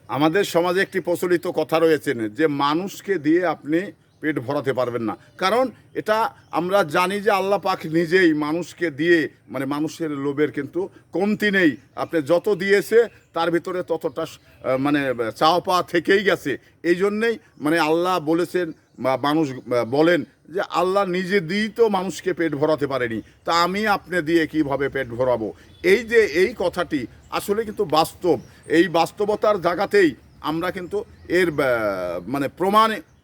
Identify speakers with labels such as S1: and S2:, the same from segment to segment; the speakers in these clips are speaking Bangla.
S1: আমাদের সমাজে একটি প্রচলিত কথা রয়েছে যে মানুষকে দিয়ে আপনি পেট ভরাতে পারবেন না, কারণ এটা আমরা জানি যে আল্লাহ পাক নিজেই মানুষকে দিয়ে মানে মানুষের লোভের কিন্তু কমতি নেই। আপনি যত দিয়েছে তার ভিতরে ততটা মানে চাওয়া পাওয়া থেকেই গেছে। এই জন্যেই মানে আল্লাহ বলেছেন বা মানুষ বলেন যে আল্লাহ নিজে দিয়েই তো মানুষকে পেট ভরাতে পারেনি, তা আমি আপনি দিয়ে কিভাবে পেট ভরাবো। এই যে এই কথাটি আসলে কিন্তু বাস্তব। এই বাস্তবতার জায়গাতেই আমরা কিন্তু এর মানে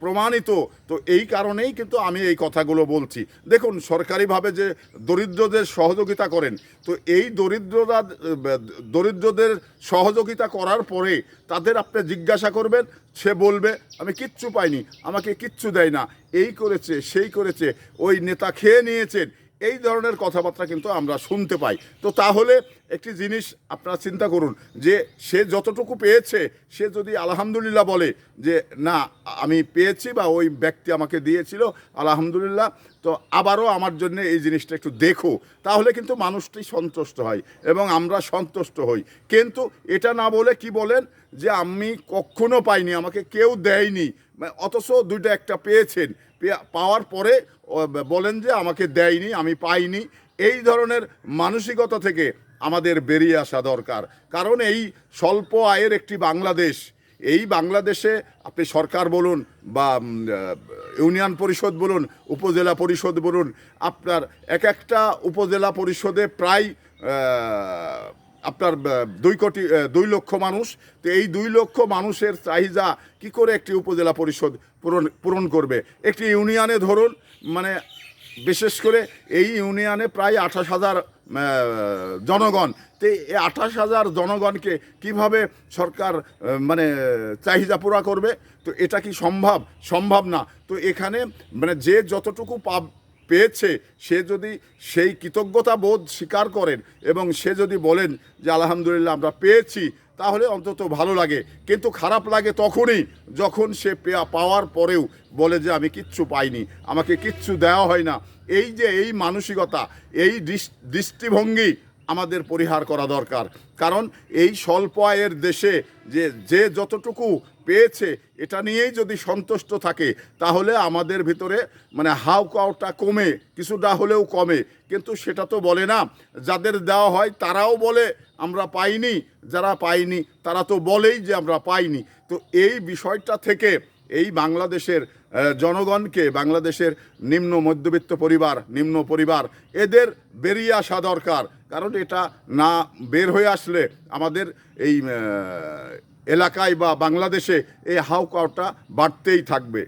S1: প্রমাণিত। তো এই কারণেই কিন্তু আমি এই কথাগুলো বলছি। দেখুন, সরকারিভাবে যে দরিদ্রদের সহযোগিতা করেন, তো এই দরিদ্রদের সহযোগিতা করার পরে তাদের আপনি জিজ্ঞাসা করবেন, সে বলবে আমি কিচ্ছু পাইনি, আমাকে কিচ্ছু দেয় না, এই করেছে সেই করেছে, ওই নেতা খেয়ে নিয়েছেন, এই ধরনের কথাবার্তা কিন্তু আমরা শুনতে পাই। তো তাহলে একটি জিনিস আপনারা চিন্তা করুন যে সে যতটুকু পেয়েছে সে যদি আলহামদুলিল্লাহ বলে যে না আমি পেয়েছি বা ওই ব্যক্তি আমাকে দিয়েছিল আলহামদুলিল্লাহ, তো আবারও আমার জন্য এই জিনিসটা একটু দেখো, তাহলে কিন্তু মানুষটি সন্তুষ্ট হয় এবং আমরা সন্তুষ্ট হই। কিন্তু এটা না বলে কি বলেন যে আমি কখনো পাইনি, আমাকে কেউ দেয়নি, অথচ দুইটা একটা পেয়েছেন, পাওয়ার পরে বলেন যে আমাকে দেয়নি, আমি পাইনি। এই ধরনের মানসিকতা থেকে আমাদের বেরিয়ে আসা দরকার। কারণ এই স্বল্প আয়ের একটি বাংলাদেশ, এই বাংলাদেশে আপনি সরকার বলুন বা ইউনিয়ন পরিষদ বলুন, উপজেলা পরিষদ বলুন, আপনার এক একটা উপজেলা পরিষদে প্রায় আপনার 2 লক্ষ মানুষ। তো এই 2 লক্ষ মানুষের চাহিদা কি করে একটি উপজেলা পরিষদ পূরণ করবে? একটি ইউনিয়নে ধরুন, মানে বিশেষ করে এই ইউনিয়নে প্রায় 28,000 জনগণ। তো এই 28,000 জনগণকে কিভাবে সরকার মানে চাহিদা পুরা করবে? তো এটা কি সম্ভব না। তো এখানে মানে যে যতটুকু পেয়েছে সে যদি সেই কৃতজ্ঞতা বোধ স্বীকার করেন এবং সে যদি বলেন যে আলহামদুলিল্লাহ আমরা পেয়েছি, তাহলে অন্তত ভালো লাগে। কিন্তু খারাপ লাগে তখনই যখন সে পাওয়ার পরেও বলে যে আমি কিচ্ছু পাইনি, আমাকে কিচ্ছু দেওয়া হয় না। এই যে এই মানসিকতা, এই দৃষ্টিভঙ্গি আমাদের পরিহার করা দরকার। কারণ এই স্বল্প আয়ের দেশে যে যতটুকু পেয়েছে এটা নিয়েই যদি সন্তুষ্ট থাকে, তাহলে আমাদের ভিতরে মানে হাউকাউটা কমে, কিছুটা হলেও কমে। কিন্তু সেটা তো বলে না। যাদের দেওয়া হয় তারাও বলে আমরা পাইনি, যারা পাইনি তারা তো বলেই যে আমরা পাইনি। তো এই বিষয়টা থেকে এই বাংলাদেশের জনগণকে, বাংলাদেশের নিম্ন মধ্যবিত্ত পরিবার, নিম্ন পরিবার, এদের বেরিয়ে আসা দরকার। কারণ এটা না বের হয়ে আসলে আমাদের এই এলাকায় বা বাংলাদেশে এই হাউকাউটা বাড়তেই থাকবে।